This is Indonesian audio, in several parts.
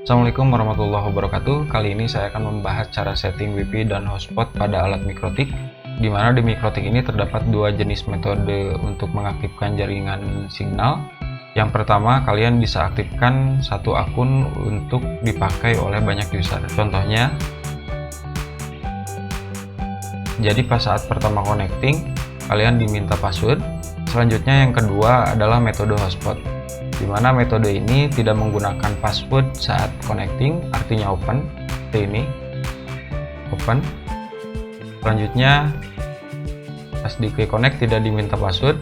Assalamualaikum warahmatullahi wabarakatuh. Kali ini saya akan membahas cara setting WiFi dan hotspot pada alat Mikrotik, di mana di Mikrotik ini terdapat dua jenis metode untuk mengaktifkan jaringan signal. Yang pertama, kalian bisa aktifkan satu akun untuk dipakai oleh banyak user. Contohnya, jadi pas saat pertama connecting, kalian diminta password. Selanjutnya yang kedua adalah metode hotspot, di mana metode ini tidak menggunakan password saat connecting, artinya open. Seperti ini, open. Selanjutnya pas di klik connect tidak diminta password,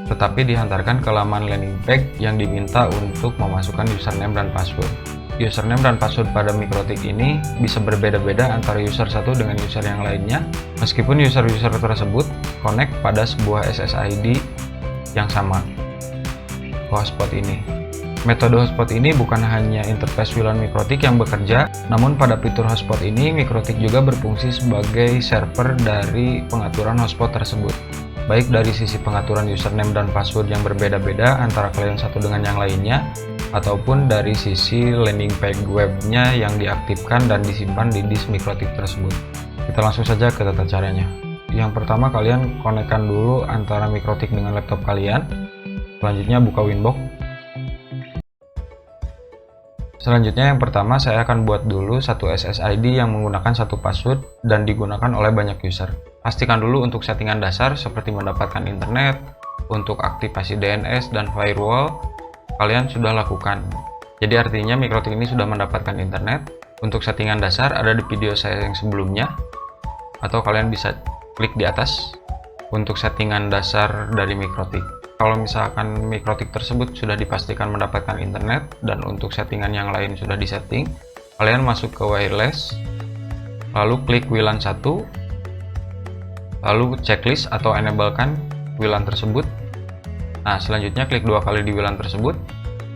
tetapi dihantarkan ke laman landing page yang diminta untuk memasukkan username dan password. Username dan password pada Mikrotik ini bisa berbeda-beda antara user satu dengan user yang lainnya, meskipun user-user tersebut connect pada sebuah SSID yang sama. Hotspot ini, metode hotspot ini bukan hanya interface WLAN Mikrotik yang bekerja, namun pada fitur hotspot ini Mikrotik juga berfungsi sebagai server dari pengaturan hotspot tersebut, baik dari sisi pengaturan username dan password yang berbeda-beda antara klien satu dengan yang lainnya, ataupun dari sisi landing page webnya yang diaktifkan dan disimpan di disk Mikrotik tersebut. Kita langsung saja ke tata caranya. Yang pertama, kalian konekkan dulu antara Mikrotik dengan laptop kalian. Selanjutnya buka Winbox. Selanjutnya yang pertama saya akan buat dulu satu SSID yang menggunakan satu password dan digunakan oleh banyak user. Pastikan dulu untuk settingan dasar seperti mendapatkan internet, untuk aktivasi DNS dan firewall kalian sudah lakukan. Jadi artinya Mikrotik ini sudah mendapatkan internet. Untuk settingan dasar ada di video saya yang sebelumnya, atau kalian bisa klik di atas untuk settingan dasar dari Mikrotik. Kalau misalkan Mikrotik tersebut sudah dipastikan mendapatkan internet dan untuk settingan yang lain sudah disetting, kalian masuk ke wireless, lalu klik WLAN 1, lalu checklist atau enablekan WLAN tersebut. Nah, selanjutnya klik dua kali di WLAN tersebut,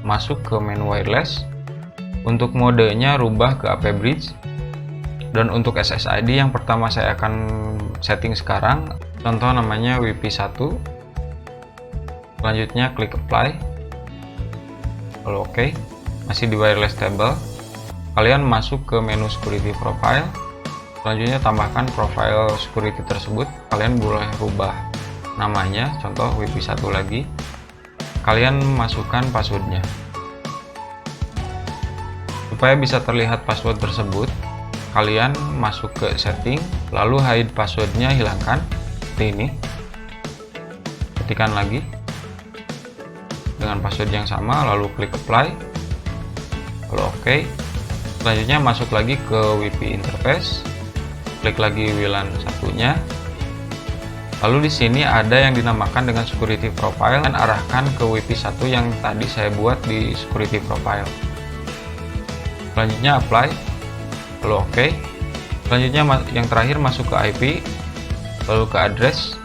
masuk ke menu wireless. Untuk modenya rubah ke AP Bridge, dan untuk SSID yang pertama saya akan setting sekarang, contoh namanya WiFi 1. Selanjutnya klik apply, lalu OK. Masih di wireless table, kalian masuk ke menu security profile. Selanjutnya tambahkan profile security tersebut, kalian boleh rubah namanya, contoh WiFi 1 lagi. Kalian masukkan passwordnya. Supaya bisa terlihat password tersebut, kalian masuk ke setting, lalu hide passwordnya hilangkan, seperti ini. Ketikkan lagi dengan password yang sama, lalu klik apply, lalu OK. Selanjutnya masuk lagi ke WiFi interface, klik lagi WLAN satunya, lalu di sini ada yang dinamakan dengan security profile, dan arahkan ke WiFi 1 yang tadi saya buat di security profile. Selanjutnya apply, lalu OK. Selanjutnya yang terakhir masuk ke IP, lalu ke address,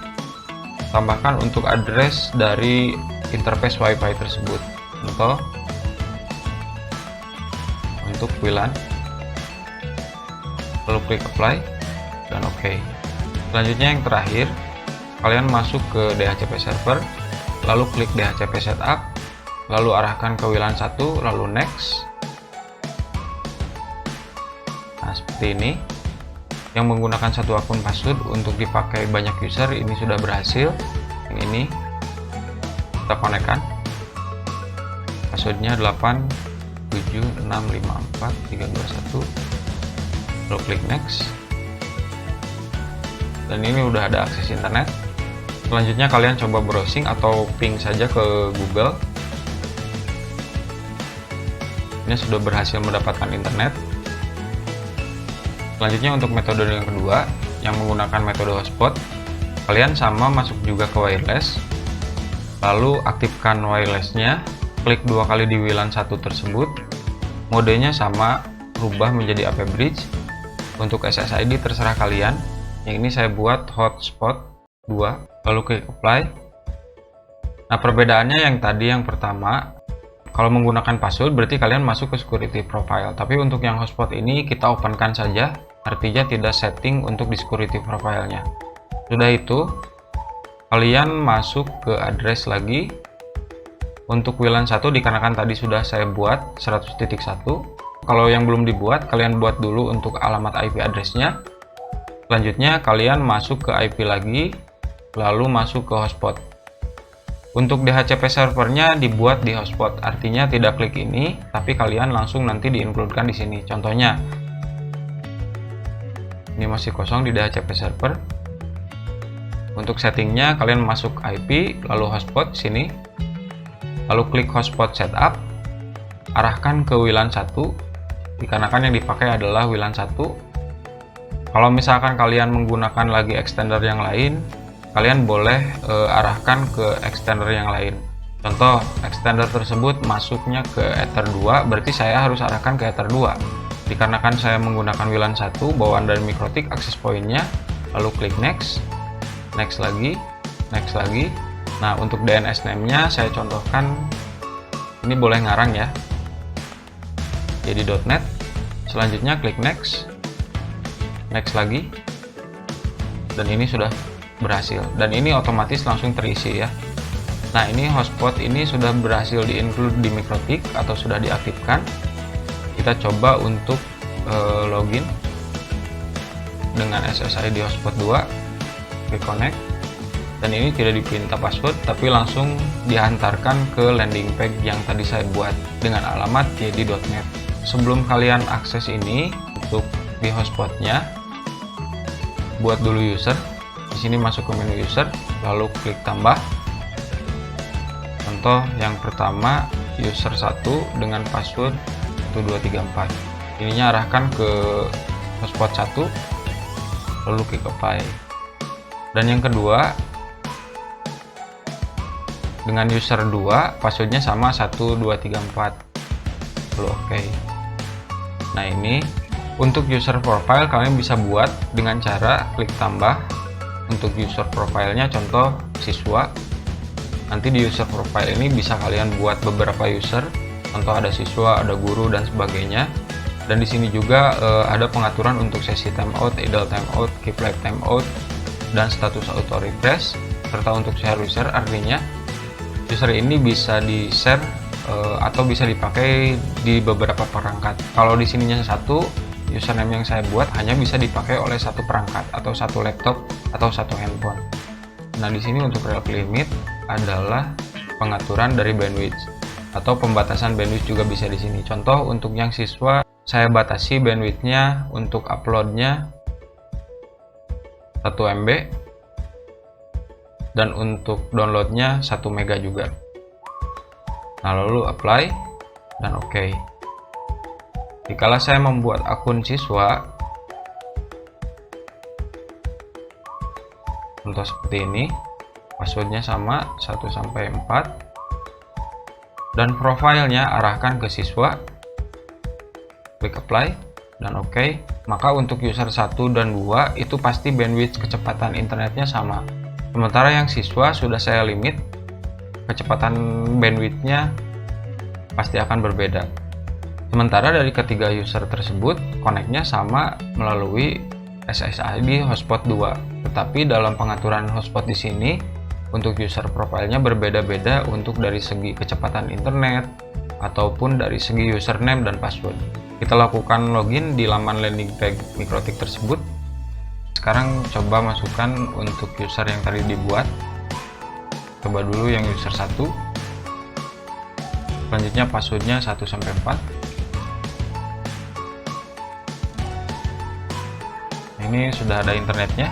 tambahkan untuk address dari interface WiFi tersebut, contoh untuk WLAN, lalu klik apply dan OK. Selanjutnya yang terakhir, kalian masuk ke DHCP server, lalu klik DHCP setup, lalu arahkan ke WLAN 1, lalu next. Nah, seperti ini. Yang menggunakan satu akun password untuk dipakai banyak user ini sudah berhasil. Yang ini kita konekkan, passwordnya 8765431, lalu klik next, dan ini udah ada akses internet. Selanjutnya kalian coba browsing atau ping saja ke Google. Ini sudah berhasil mendapatkan internet. Selanjutnya untuk metode yang kedua yang menggunakan metode hotspot, kalian sama masuk juga ke wireless, lalu aktifkan wirelessnya, klik dua kali di WLAN 1 tersebut. Modenya sama, rubah menjadi AP Bridge. Untuk SSID terserah kalian. Yang ini saya buat hotspot 2, lalu klik apply. Nah, perbedaannya yang tadi yang pertama, kalau menggunakan password berarti kalian masuk ke security profile, tapi untuk yang hotspot ini kita openkan saja, artinya tidak setting untuk di security profile-nya. Sudah itu, kalian masuk ke address lagi. Untuk WLAN 1 dikarenakan tadi sudah saya buat 100.1, Kalau yang belum dibuat, kalian buat dulu untuk alamat IP address-nya. Selanjutnya kalian masuk ke IP lagi, lalu masuk ke hotspot. Untuk DHCP servernya dibuat di hotspot, artinya tidak klik ini, tapi kalian langsung nanti di-include-kan di sini. Contohnya, ini masih kosong di DHCP server. Untuk settingnya kalian masuk IP, lalu hotspot sini, lalu klik hotspot setup, arahkan ke WLAN 1, dikarenakan yang dipakai adalah WLAN 1. Kalau misalkan kalian menggunakan lagi extender yang lain, kalian boleh arahkan ke extender yang lain. Contoh, extender tersebut masuknya ke Ether 2, berarti saya harus arahkan ke Ether 2. Dikarenakan saya menggunakan WLAN 1 bawaan dari MikroTik access point-nya, lalu klik next, next lagi, next lagi. Nah, untuk DNS name-nya saya contohkan, ini boleh ngarang ya, jadi .net. Selanjutnya klik next, next lagi, dan ini sudah berhasil, dan ini otomatis langsung terisi ya. Nah, ini hotspot ini sudah berhasil di-include di MikroTik atau sudah diaktifkan. Kita coba untuk login dengan SSID hotspot 2, klik connect, dan ini tidak diminta password tapi langsung dihantarkan ke landing page yang tadi saya buat dengan alamat yedi.net. Sebelum kalian akses ini, untuk di hotspotnya buat dulu user. Di sini masuk ke menu user, lalu klik tambah. Contoh yang pertama, user 1 dengan password 1234. Ininya arahkan ke hotspot 1, lalu klik apply. Dan yang kedua, dengan user 2, passwordnya sama 1234, lalu oke. Nah, ini untuk user profile kalian bisa buat dengan cara klik tambah. Untuk user profile-nya contoh siswa. Nanti di user profile ini bisa kalian buat beberapa user. Contoh ada siswa, ada guru dan sebagainya. Dan di sini juga ada pengaturan untuk sesi timeout, idle timeout, keep live timeout, dan status auto refresh. Serta untuk share user, artinya user ini bisa di-share atau bisa dipakai di beberapa perangkat. Kalau di sininya satu, username yang saya buat hanya bisa dipakai oleh satu perangkat atau satu laptop atau satu handphone. Nah, di sini untuk relay limit adalah pengaturan dari bandwidth atau pembatasan bandwidth juga bisa di sini. Contoh untuk yang siswa, saya batasi bandwidthnya untuk uploadnya 1 MB dan untuk downloadnya 1 MB juga. Nah, lalu apply dan oke. Jikalau saya membuat akun siswa, contoh seperti ini, passwordnya sama 1 sampai 4, dan profilnya arahkan ke siswa, klik apply dan oke. Maka untuk user 1 dan 2 itu pasti bandwidth kecepatan internetnya sama. Sementara yang siswa sudah saya limit, kecepatan bandwidthnya pasti akan berbeda. Sementara dari ketiga user tersebut, connect-nya sama melalui SSID hotspot 2. Tetapi dalam pengaturan hotspot di sini, untuk user profile-nya berbeda-beda untuk dari segi kecepatan internet ataupun dari segi username dan password. Kita lakukan login di laman landing page MikroTik tersebut. Sekarang coba masukkan untuk user yang tadi dibuat. Coba dulu yang user 1. Selanjutnya passwordnya 1 sampai 4. Ini sudah ada internetnya.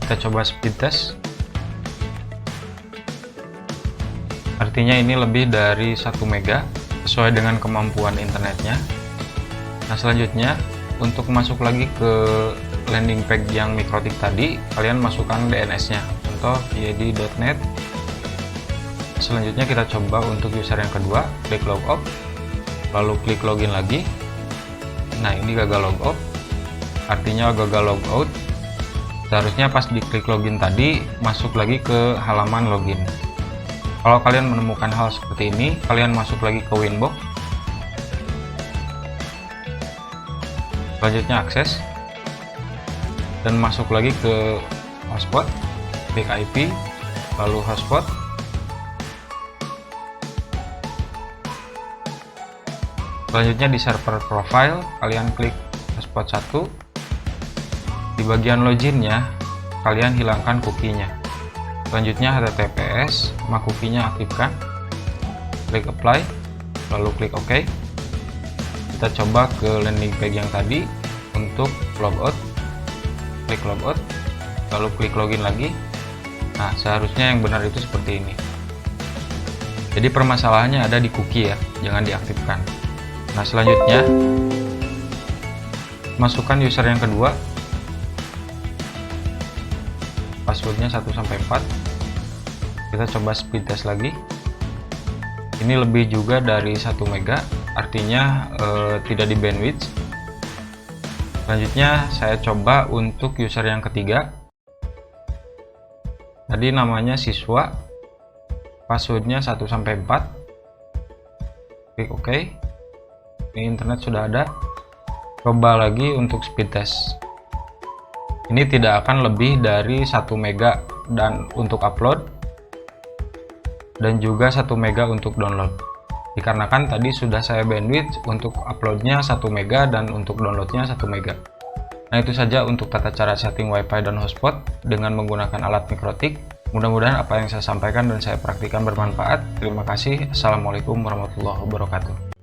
Kita coba speed test. Artinya ini lebih dari 1 mega sesuai dengan kemampuan internetnya. Nah, selanjutnya untuk masuk lagi ke landing page yang MikroTik tadi, kalian masukkan DNS-nya. Contoh yedi.net. Selanjutnya kita coba untuk user yang kedua, klik logout, lalu klik login lagi. Nah, ini gagal logout, artinya gagal logout. Seharusnya pas diklik login tadi masuk lagi ke halaman login. Kalau kalian menemukan hal seperti ini, kalian masuk lagi ke Winbox. Selanjutnya akses dan masuk lagi ke hotspot, klik IP, lalu hotspot. Selanjutnya di server profile kalian klik hotspot 1. Di bagian loginnya kalian hilangkan cookie-nya. Selanjutnya https, cookie-nya aktifkan. Klik apply, lalu klik OK. Kita coba ke landing page yang tadi untuk logout. Klik logout, lalu klik login lagi. Nah, seharusnya yang benar itu seperti ini. Jadi permasalahannya ada di cookie ya, jangan diaktifkan. Nah, selanjutnya masukkan user yang kedua. Passwordnya 1-4. Kita coba speed test lagi. Ini lebih juga dari 1 mega, artinya tidak di bandwidth. Selanjutnya saya coba untuk user yang ketiga. Tadi namanya siswa, passwordnya 1-4. Klik OK. Ini internet sudah ada. Coba lagi untuk speed test. Ini tidak akan lebih dari 1 mega dan untuk upload, dan juga 1 mega untuk download. Dikarenakan tadi sudah saya bandwidth untuk uploadnya 1 mega dan untuk downloadnya 1 mega. Nah, itu saja untuk tata cara setting wifi dan hotspot dengan menggunakan alat Mikrotik. Mudah-mudahan apa yang saya sampaikan dan saya praktikkan bermanfaat. Terima kasih. Assalamualaikum warahmatullahi wabarakatuh.